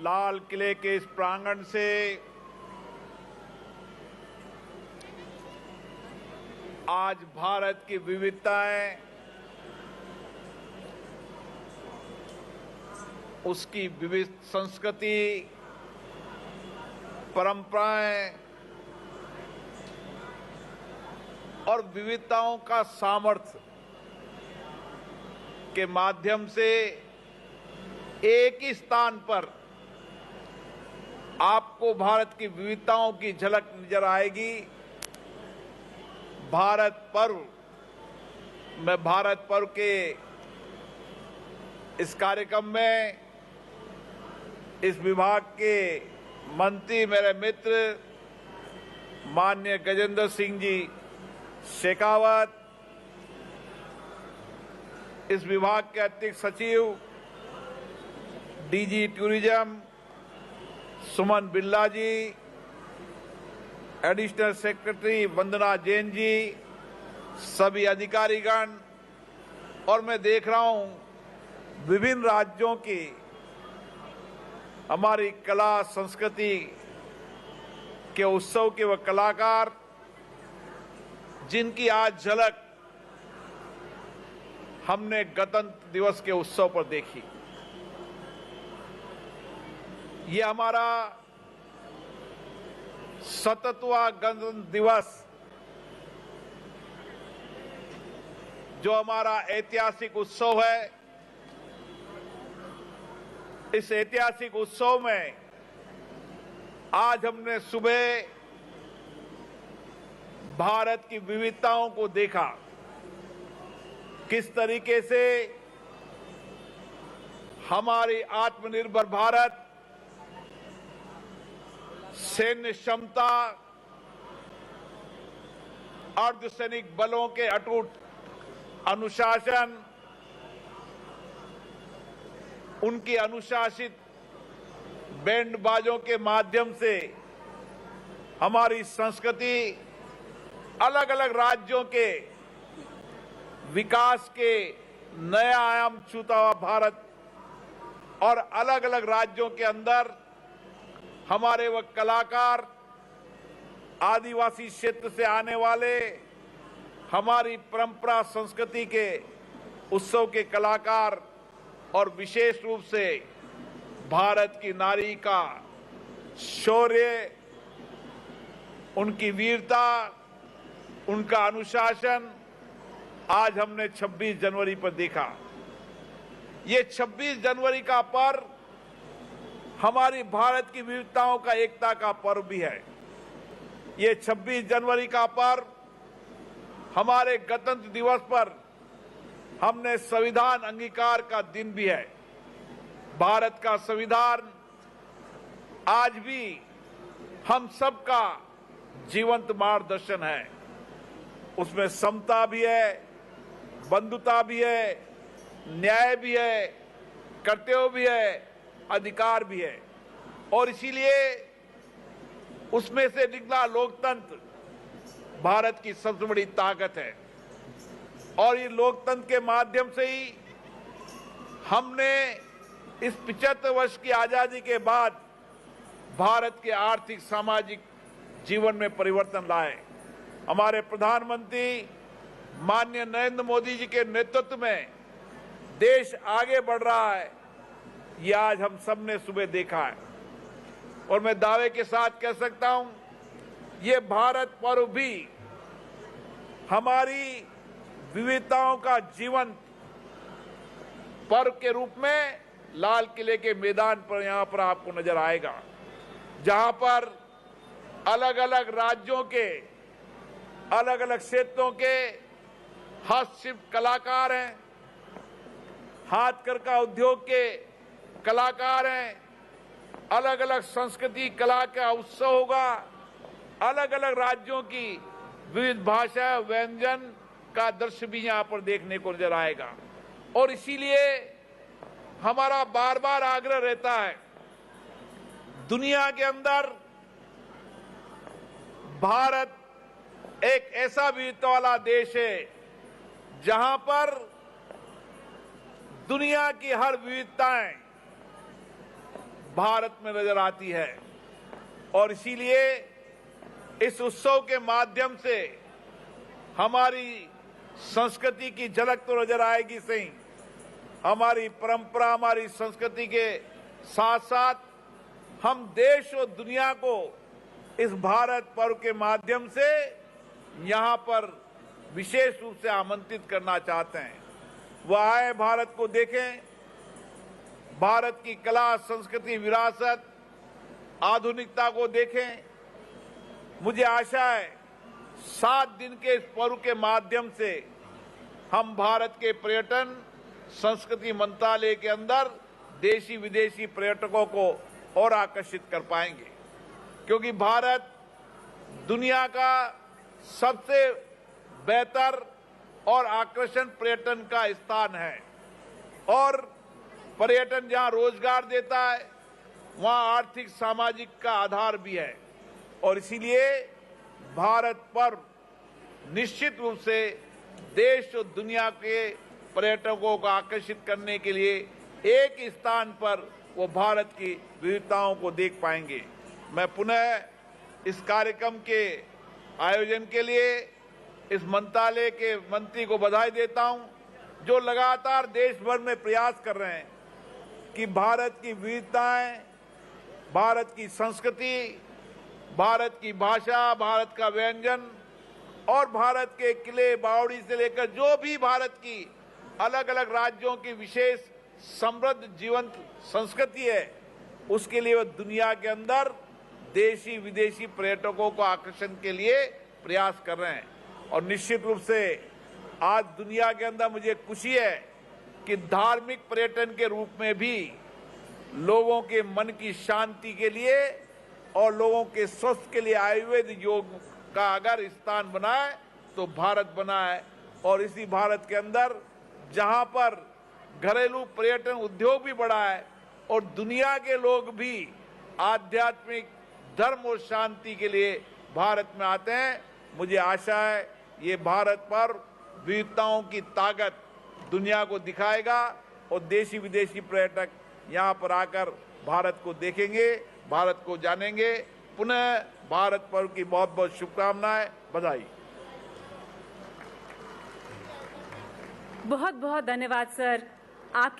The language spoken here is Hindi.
लाल किले के इस प्रांगण से आज भारत की विविधताएं, उसकी विविध संस्कृति, परंपराएं और विविधताओं का सामर्थ्य के माध्यम से एक ही स्थान पर आपको भारत की विविधताओं की झलक नजर आएगी। भारत पर्व, मैं भारत पर्व के इस कार्यक्रम में इस विभाग के मंत्री, मेरे मित्र माननीय गजेंद्र सिंह जी शेखावत, इस विभाग के अतिरिक्त सचिव डीजी टूरिज्म सुमन बिल्ला जी, एडिशनल सेक्रेटरी वंदना जैन जी, सभी अधिकारीगण, और मैं देख रहा हूं विभिन्न राज्यों की हमारी कला संस्कृति के उत्सव के वह कलाकार जिनकी आज झलक हमने गणतंत्र दिवस के उत्सव पर देखी। ये हमारा 70वां गणतंत्र दिवस, जो हमारा ऐतिहासिक उत्सव है, इस ऐतिहासिक उत्सव में आज हमने सुबह भारत की विविधताओं को देखा, किस तरीके से हमारी आत्मनिर्भर भारत, सैन्य क्षमता, अर्धसैनिक बलों के अटूट अनुशासन, उनकी अनुशासित बैंड बाजों के माध्यम से हमारी संस्कृति अलग अलग राज्यों के विकास के नया आयाम छूता हुआ भारत, और अलग अलग राज्यों के अंदर हमारे वह कलाकार, आदिवासी क्षेत्र से आने वाले, हमारी परंपरा संस्कृति के उत्सव के कलाकार, और विशेष रूप से भारत की नारी का शौर्य, उनकी वीरता, उनका अनुशासन आज हमने 26 जनवरी पर देखा। ये 26 जनवरी का पर्व हमारी भारत की विविधताओं का, एकता का पर्व भी है। ये 26 जनवरी का पर्व हमारे गणतंत्र दिवस पर हमने संविधान अंगीकार का दिन भी है। भारत का संविधान आज भी हम सबका जीवंत मार्गदर्शन है। उसमें समता भी है, बंधुता भी है, न्याय भी है, कर्तव्य भी है, अधिकार भी है, और इसीलिए उसमें से निकला लोकतंत्र भारत की सबसे बड़ी ताकत है। और ये लोकतंत्र के माध्यम से ही हमने इस 75 वर्ष की आजादी के बाद भारत के आर्थिक सामाजिक जीवन में परिवर्तन लाए। हमारे प्रधानमंत्री माननीय नरेंद्र मोदी जी के नेतृत्व में देश आगे बढ़ रहा है, ये आज हम सब ने सुबह देखा है। और मैं दावे के साथ कह सकता हूं, ये भारत पर्व भी हमारी विविधताओं का जीवंत पर्व के रूप में लाल किले के मैदान पर यहां पर आपको नजर आएगा, जहां पर अलग अलग राज्यों के, अलग अलग क्षेत्रों के हस्तशिल्प कलाकार हैं, हाथकरघा उद्योग के कलाकार हैं, अलग अलग संस्कृति कला का उत्सव होगा, अलग अलग राज्यों की विविध भाषा व्यंजन का दृश्य भी यहां पर देखने को नजर आएगा। और इसीलिए हमारा बार बार आग्रह रहता है, दुनिया के अंदर भारत एक ऐसा विविधता वाला देश है जहां पर दुनिया की हर विविधताएं भारत में नजर आती है। और इसीलिए इस उत्सव के माध्यम से हमारी संस्कृति की झलक तो नजर आएगी सही, हमारी परंपरा, हमारी संस्कृति के साथ साथ हम देश और दुनिया को इस भारत पर्व के माध्यम से यहां पर विशेष रूप से आमंत्रित करना चाहते हैं। वह आए, भारत को देखें, भारत की कला, संस्कृति, विरासत, आधुनिकता को देखें। मुझे आशा है 7 दिन के इस पर्व के माध्यम से हम भारत के पर्यटन संस्कृति मंत्रालय के अंदर देशी विदेशी पर्यटकों को और आकर्षित कर पाएंगे, क्योंकि भारत दुनिया का सबसे बेहतर और आकर्षण पर्यटन का स्थान है। और पर्यटन जहां रोजगार देता है, वहां आर्थिक सामाजिक का आधार भी है। और इसीलिए भारत पर्व निश्चित रूप से देश और दुनिया के पर्यटकों को आकर्षित करने के लिए एक स्थान पर वो भारत की विविधताओं को देख पाएंगे। मैं पुनः इस कार्यक्रम के आयोजन के लिए इस मंत्रालय के मंत्री को बधाई देता हूं, जो लगातार देश भर में प्रयास कर रहे हैं कि भारत की विविधताएं, भारत की संस्कृति, भारत की भाषा, भारत का व्यंजन और भारत के किले, बावड़ी से लेकर जो भी भारत की अलग अलग राज्यों की विशेष समृद्ध जीवंत संस्कृति है, उसके लिए वह दुनिया के अंदर देशी विदेशी पर्यटकों को आकर्षण के लिए प्रयास कर रहे हैं। और निश्चित रूप से आज दुनिया के अंदर मुझे खुशी है कि धार्मिक पर्यटन के रूप में भी लोगों के मन की शांति के लिए और लोगों के स्वास्थ्य के लिए आयुर्वेद योग का अगर स्थान बना है तो भारत बना है। और इसी भारत के अंदर जहां पर घरेलू पर्यटन उद्योग भी बढ़ा है और दुनिया के लोग भी आध्यात्मिक, धर्म और शांति के लिए भारत में आते हैं, मुझे आशा है ये भारत पर विविधताओं की ताकत दुनिया को दिखाएगा और देशी विदेशी पर्यटक यहाँ पर आकर भारत को देखेंगे, भारत को जानेंगे। पुनः भारत पर्व की बहुत बहुत शुभकामनाएं, बधाई। बहुत बहुत धन्यवाद सर। आपके